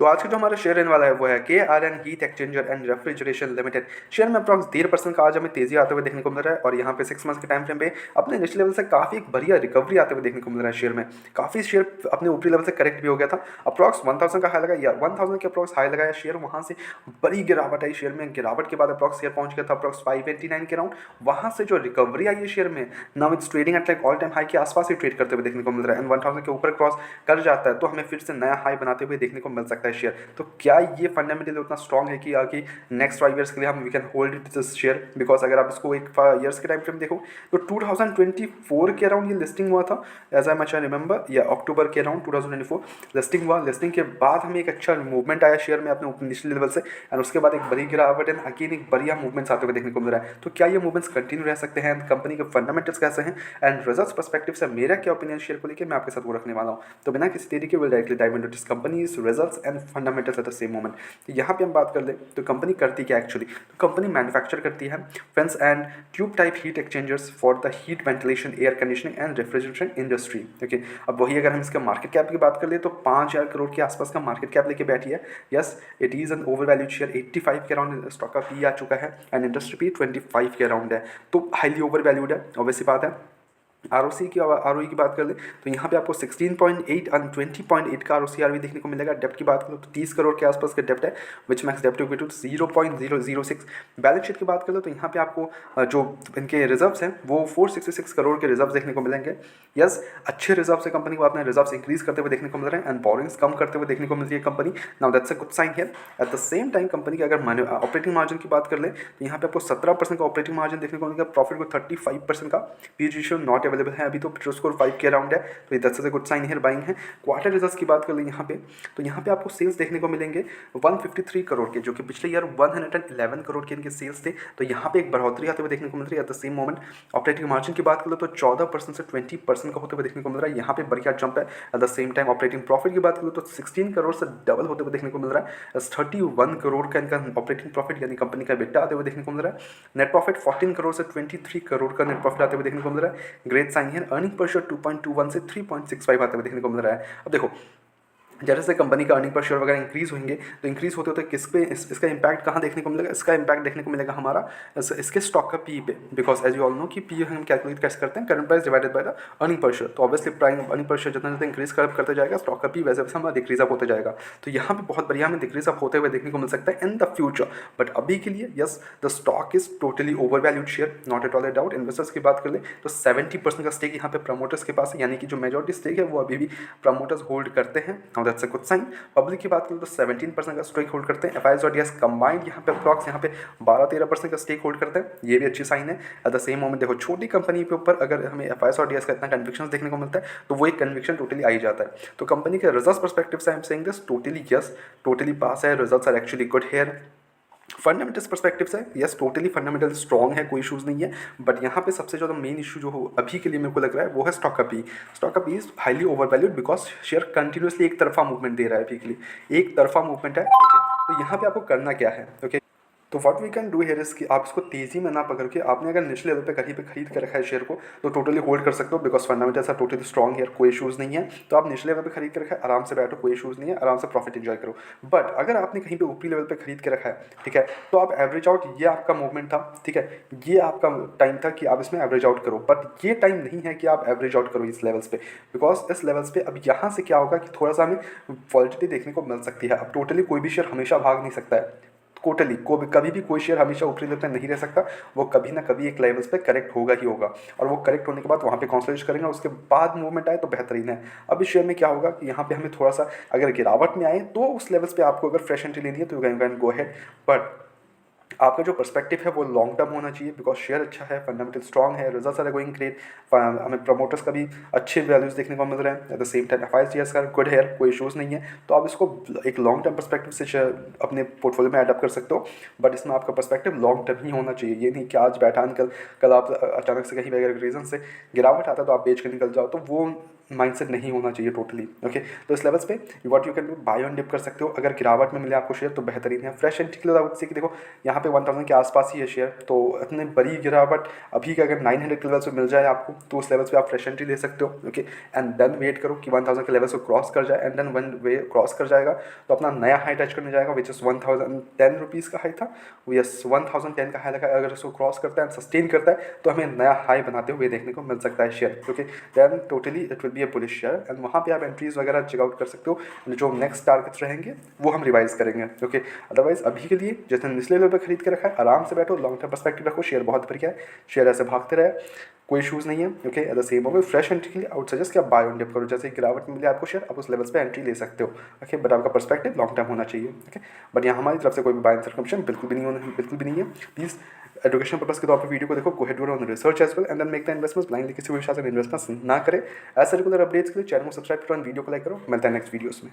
तो आज का जो हमारा शेयर रहने वाला है वो है KRN heat exchanger and refrigeration limited. Share में अप्रॉक्स 1.5% का आज हमें तेजी आते हुए देखने को मिल रहा है और यहाँ पे 6 मंथ्स के टाइम फ्रेम पे अपने इनिशियल लेवल से काफी एक बढ़िया रिकवरी आते हुए देखने को मिल रहा है। शेयर में काफी शेयर अपने ऊपरी लेवल से करेक्ट भी हो गया था, अप्रॉक्स 1000 का हाई लगा या 1000 के अप्रॉक्स हाई लगाया शेयर, वहां से बड़ी गिरावट आई शेयर में। गिरावट के बाद अप्रॉक्स शेयर पहुंच गया था अप्रॉक्स 589 के राउंड। वहां से जो रिकवरी आई है शेयर में, now it's trading at like all time high के आसपास ही ट्रेड करते हुए देखने को मिल रहा है। एंड 1000 के ऊपर क्रॉस कर जाता है तो हमें फिर से नया हाई बनाते हुए देखने को मिल सकता है शेयर। तो क्या ये फंडामेंटली उतना स्ट्रॉन्ग है कि आगे नेक्स्ट 5 ईयर्स के लिए हम we can hold it this share? Because अगर आप इसको एक 5 ईयर्स के टाइम फ्रेम देखो तो 2024 के अराउंड ये लिस्टिंग हुआ था, as I much I remember, या अक्टूबर के अराउंड 2024 लिस्टिंग हुआ। लिस्टिंग के बाद हमें एक अच्छा मूवमेंट आया शेयर में अपने इनिशियल लेवल से, एंड उसके बाद एक बड़ी गिरावट एंड अगेन एक बढ़िया मूवमेंट्स आते हुए देखने को मिल रहा है। तो क्या ये मूवमेंट्स कंटिन्यू रह सकते हैं? कंपनी के फंडामेंटल्स कैसे हैं एंड रिजल्ट्स पर्सपेक्टिव से मेरा क्या ओपिनियन शेयर को लेकर मैं आपके साथ वो रखने वाला हूँ। तो बिना किसी देरी के will directly dive into this companies results and fundamentals eight the same moment. तो यहाँ पे हम बात कर ले तो कंपनी करती क्या एक्चुअली? तो कंपनी मैन्युफैक्चर करती है fans and tube type heat exchangers for the heat ventilation, air conditioning and refrigeration industry. Okay, अब वही अगर हम इसके मार्केट कैप की बात कर ले तो 5000 करोड़ के आसपास का मार्केट कैप लेके बैठी है। Yes, it is an over valued share, 85 के अराउंड स्टॉक का पी आ चुका है एंड इंडस्ट्री पी 25 के अराउंड है, तो हाईली ओवर वैल्यूड है, ऑब्वियसली बात है। आरओसी की आरओई की बात कर ले तो यहाँ पे आपको 16.8 और 20.8 का आरओसी आरओई देखने को मिलेगा। डेप्ट की बात करो तो 30 करोड़ के आसपास का डेप्ट है, विच मैक्स डेप्ट इक्वल टू 0.006। बैलेंस शीट की बात कर लो तो यहाँ पे आपको जो इनके रिजर्व्स हैं वो 466 करोड़ के रिजर्व देखने को मिलेंगे। यस, अच्छे रिजर्व से कंपनी को अपने रिजर्व इंक्रीज करते हुए देखने को मिल रहे हैं एंड बोरिंग्स कम करते हुए देखने को मिलती है company. Now that's a good sign here. At the same time company की अगर ऑपरेटिंग मार्जिन की बात कर ले तो यहाँ पे आपको 17% का ऑपरेटिंग मार्जिन देखने को मिलेगा, प्रॉफिट को 35% का, पी रेशियो नॉट अवेलेबल है अभी तो, पेट्रोल स्कोर 5 के अराउंड है, तो that's a good sign here, buying है। क्वार्टर रिजल्ट्स की बात कर लें यहाँ पे तो यहाँ पे आपको सेल्स देखने को मिलेंगे 153 करोड़ के, जो कि पिछले ईयर 111 करोड़ के इनके सेल्स थे, तो यहाँ पे एक बढ़ोतरी आते हुए देखने को मिल रही है। Eight the same moment operating margin की बात कर लो तो 14% से 20% का होते हुए देखने को मिल रहा है, यहाँ पे बढ़िया जंप है। Eight the same time operating profit की बात कर लो तो 16 करोड़ से डबल होते हुए देखने को मिल रहा है। 31 करोड़ का इनका ऑपरेटिंग प्रॉफिट यानी कंपनी का बिट्टा आते हुए देखने को मिल रहा है। नेट प्रॉफिट 14 करोड़ से 23 करोड़ का नेट प्रॉफिट आते हुए देखने को मिल रहा है, ग्रेट साइन है। अर्निंग पर शेयर 2.21 से 3.65 आते हुए देखने को मिल रहा है। अब देखो जैसे जैसे कंपनी का अर्निंग पर शेयर वगैरह इंक्रीज होंगे तो इंक्रीज होते होते किस पे इसका इंपैक्ट कहाँ देखने को मिलेगा? इसका इंपैक्ट देखने को मिलेगा हमारा इसके स्टॉक का पी पे, because as you all know कि पी हम कैलकुलेट कैसे करते हैं, current price divided by the earning per share. तो ऑब्वियसली अर्निंग पर शेयर जितना जितना इंक्रीज करते जाएगा स्टॉक का पी वैसे वैसे हमारा डिक्रीज अप होता जाएगा। तो यहाँ पे बहुत बढ़िया हमें डिक्रीज अप होते हुए देखने को मिल सकता है इन द फ्यूचर, बट अभी के लिए yes the stock is totally over valued share, not at all a doubt. Investors की बात कर ले तो 70% का स्टेक यहाँ पे प्रमोटर्स के पास है, यानी कि जो मेजोरिटी स्टेक है वो अभी भी प्रमोटर्स होल्ड करते हैं। Now that's a good sign. Public की बात करें तो 17% का स्टेक होल्ड करते हैं, एफआईएस और डीएस कंबाइंड यहाँ पे अप्रॉक्स यहाँ पे 12-13% का स्टेक होल्ड करते हैं, ये भी अच्छी साइन है। एट द सेम मोमेंट देखो छोटी कंपनी के ऊपर अगर हमें एफआईएस और डीएस का इतना कन्विक्शन देखने को मिलता है तो वो एक कन्विक्शन टोटली आ ही जाता है। तो कंपनी के रिजल्ट्स पर्सपेक्टिव से I am saying this totally yes, totally pass है, results are actually good here. Fundamentals perspective से यस टोटली फंडामेंटल स्ट्रॉन्ग है, कोई इशूज़ नहीं है, बट यहाँ पे सबसे ज़्यादा मेन इशू जो हो अभी के लिए मेरे को लग रहा है वो है स्टॉक का पी। स्टॉक का P is highly over valued because share continuously एक तरफा मूवमेंट दे रहा है, अभी के लिए एक तरफा मूवमेंट है। तो यहाँ पे आपको करना क्या है? ओके, तो what we can do here is कि आप इसको तेज़ी में ना पकड़ के आपने अगर निचले लेवल पे कहीं पे खरीद के रखा है शेयर को तो टोटली होल्ड कर सकते हो, because fundamentals are totally strong here, कोई इशूज़ नहीं है। तो आप निचले लेवल पे खरीद के रखा है, आराम से बैठो, कोई इशूज़ नहीं है, आराम से प्रॉफिट एंजॉय करो। बट अगर आपने कहीं पे ऊपरी लेवल पे खरीद के रखा है, ठीक है, तो आप एवरेज आउट, ये आपका मूवमेंट था, ठीक है, ये आपका टाइम था कि आप इसमें एवरेज आउट करो, बट ये टाइम नहीं है कि आप एवरेज आउट करो इस लेवल्स पे, बिकॉज इस लेवल्स पे अब यहाँ से क्या होगा कि थोड़ा सा हमें वॉलिटिलिटी देखने को मिल सकती है। अब टोटली कोई भी शेयर हमेशा भाग नहीं सकता है, टोटली कभी भी कोई शेयर हमेशा ऊपरी लेवल पे नहीं रह सकता, वो कभी ना कभी एक लेवल्स पे करेक्ट होगा ही होगा, और वो करेक्ट होने के बाद वहाँ पे कंसोलिडेट करेंगे, उसके बाद मूवमेंट आए तो बेहतरीन है। अब इस शेयर में क्या होगा कि यहाँ पे हमें थोड़ा सा अगर गिरावट में आए तो उस लेवल्स पे आपको अगर फ्रेश एंट्री लेनी है तो you can go ahead, but आपका जो पर्सपेक्टिव है वो लॉन्ग टर्म होना चाहिए, बिकॉज शेयर अच्छा है, फंडामेंटल स्ट्रॉन्ग है, रिजल्ट्स आर गोइंग ग्रेट, हमें प्रमोटर्स का भी अच्छे वैल्यूज़ देखने को मिल रहे हैं। Eight the same time FIS का गुड है, कोई इशूज़ नहीं है। तो आप इसको एक लॉन्ग टर्म पर्सपेक्टिव से अपने पोर्टफोलियो में एडअप कर सकते हो, बट इसमें आपका पर्सपेक्टिव लॉन्ग टर्म ही होना चाहिए। ये नहीं कि आज बैठा कल आप अचानक से कहीं वगैरह रीज़न से गिरावट आता है तो आप बेच के निकल जाओ, तो वो माइंडसेट नहीं होना चाहिए टोटली। ओके, तो इस लेवल्स पे what you can do, buy on dip कर सकते हो। अगर गिरावट में मिले आपको शेयर तो बेहतरीन है। फ्रेश एंट्री के लिए आउट से कि देखो यहाँ पे 1000 के आसपास ही है शेयर, तो इतनी बड़ी गिरावट अभी का अगर 900 के लेवल्स पे मिल जाए आपको तो उस लेवल्स पे आप फ्रेश एंट्री ले सकते हो। ओके, एंड देन वेट करो कि 1000 के लेवल्स को क्रॉस कर जाए, and then one way cross कर जाएगा तो अपना नया हाई टच करने जाएगा, विच इज़ 1010 रुपीज़ का हाई था, यस 1010 का हाई लगा। अगर उसको क्रॉस करता है, सस्टेन करता है, तो हमें नया हाई बनाते हुए देखने को मिल सकता है share. Okay, then totally it will be a bullish share, and वहाँ पे आप एंट्रीज वगैरह चेकआउट कर सकते हो। जो नेक्स्ट टारगेट्स रहेंगे वो हम रिवाइज करेंगे। ओके, अदरवाइज अभी के लिए जितने निचले लेवल पर खरीद के रखा है आराम से बैठो, लॉन्ग टर्म पर्सपेक्टिव रखो, शेयर बहुत बढ़िया है, शेयर ऐसे भागते रहे, कोई इशूज़ नहीं है। Okay, eight the same moment fresh entry के लिए आउट सजेस्ट कि आप बाय ऑन डिप करो, जैसे गिरावट मिले आपको शेयर आप उस लेवल्स पे एंट्री ले सकते हो। ओके, बट आपका पर्सपेक्टिव लॉन्ग टर्म होना चाहिए। ओके, बट यहाँ हमारी तरफ से कोई भी बाय सर्कमशन बिल्कुल भी नहीं होना, बिल्कुल भी नहीं है। प्लीज़ एजुकेशन पर्पस के तौर पर वीडियो को देखो, go ahead on research as well and then make the investments. Blindly किसी भी विषय से इन्वेस्टमेंट्स ना करें। ऐसे रेगुलर अपडेट्स के लिए चैनल को सब्सक्राइब करो, वीडियो को लाइक करो। मिलता है नेक्स्ट वीडियोस में।